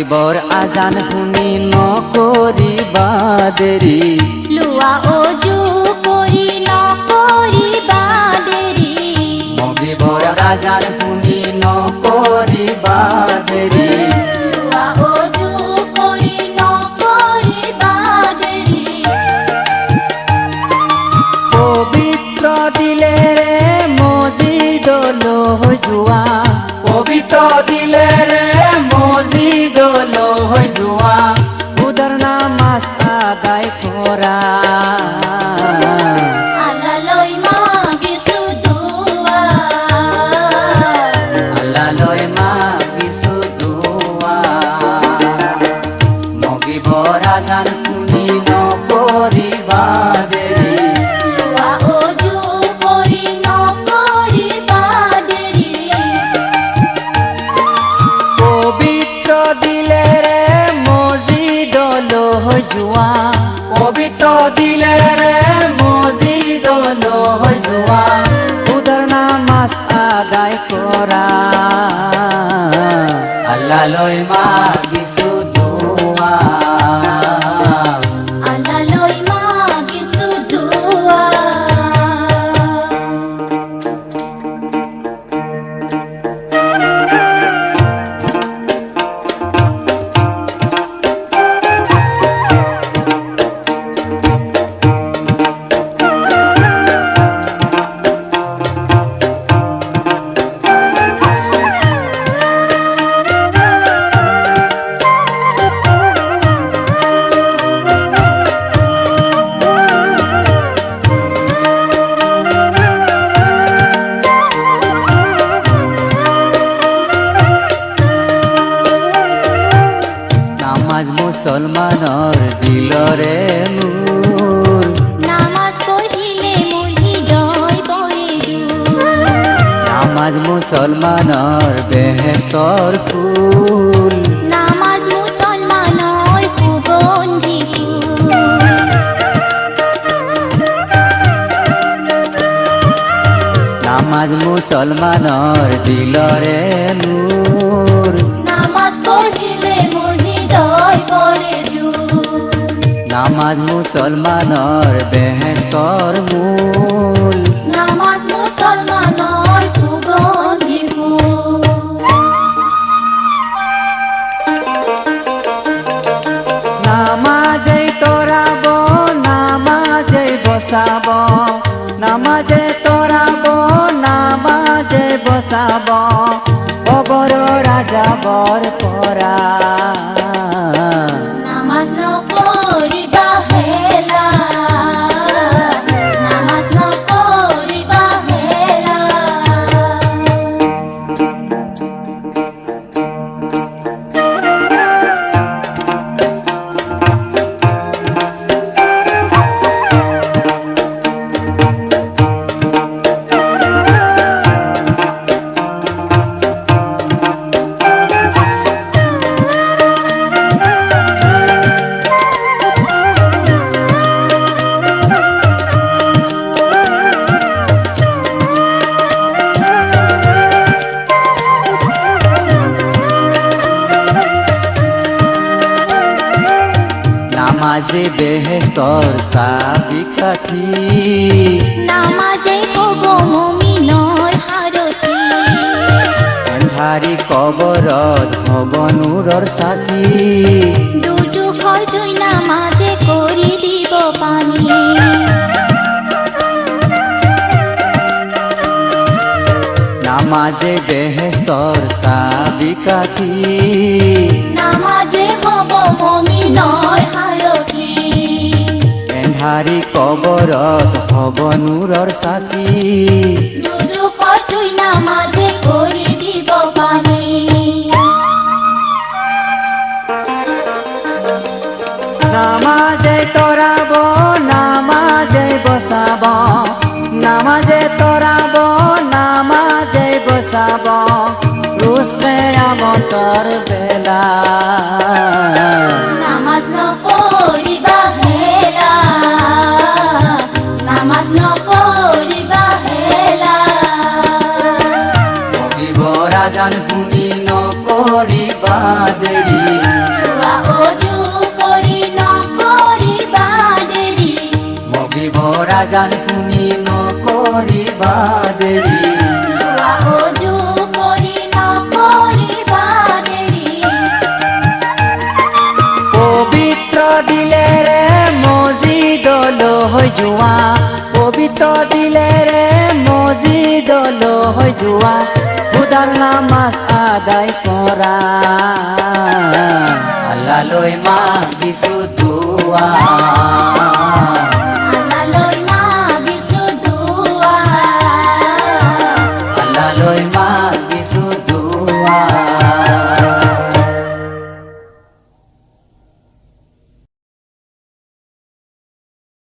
মগরিবৰ আজান শুনি নকৰিবা দেৰি লোৱা অজু কৰি নকৰিবা দেৰি মগরিবৰ আজান শুনি নকৰিবা দেৰি লোৱা অজু কৰি নকৰিবা দেৰি পবিত্ৰ দিলেৰে মছজিদলৈ যোৱা পবিত্ৰ দিলেৰে মছজিদলৈ যোৱা খুদাৰ নামাজ আদায় কৰা আল্লাহলৈ মাগিছো দুৱা আল্লাহলৈ মাগিছো দুৱা মগৰিবৰ আজান শুনি নকৰিবা দেৰি লোৱা অজু কৰি নকৰিবা দেৰি পবিত্ৰ দিলেৰে মছজিদলৈ যোৱা পবিত্ৰ দিলেৰে মছজিদলৈ যোৱা খুদাৰ নামাজ আদায় কৰা আল্লাহলৈ মাগিছো দুৱা আল্লাহলৈ মাগিছো দুৱা নামাজ মুছলমানৰ দিলৰে নূৰ নামাজ পঢ়িলে মোৰ হৃদয় পৰে জোৰ নামাজ মুছলমানৰ বেহেস্তৰ ফুল নামাজ মুছলমানৰ সুগন্ধি ফুল নামাজ মুছলমানৰ দিলৰে নূৰ নামাজ পঢ়িলে মোৰ হৃদয় পৰে জোৰ নামাজ মুছলমানৰ বেহেস্তৰ মূল নামাজ মুছলমানৰ সুগন্ধি ফুল নামাজেই তৰাব নামাজেই বচাব নামাজে তৰাব নামাজে বচাব কবৰৰ আজাবৰ পৰা নামাজ নকৰিবা হেলা নামাজ নকৰিবা হেলা নামাজে বেহেস্তৰ চাবি কাঠি নামাজে হ'ব মুমিনৰ সাৰথি এন্ধাৰী কবৰত হ'ব নূৰৰ চাকি দুজোখৰ জুই নামাজে কৰি দিব পানী নামাজে বেহেস্তৰ চাবি কাঠি নামাজে হ'ব মুমিনৰ সাৰথি এন্ধাৰী কবৰত হ'ব নূৰৰ চাকি দুজোখৰ জুই নামাজে কৰি দিব পানী নামাজে তৰাব নামাজে বচাব নামাজে তৰাব নামাজে বচাব ৰোজ কিয়ামতৰ বেলা নামাজ নকৰিবা হেলা নামাজ নকৰিবা হেলা মগৰিবৰ আজান শুনি নকৰিবা দেৰি জোৱা পবিত্ৰ দিলেৰে মছজিদল হৈ যোৱা খুদাৰ নামাজ আদায় কৰা আল্লাহলৈ মাগিছো দুৱা আল্লাহলৈ মাগিছো দুৱা আল্লাহলৈ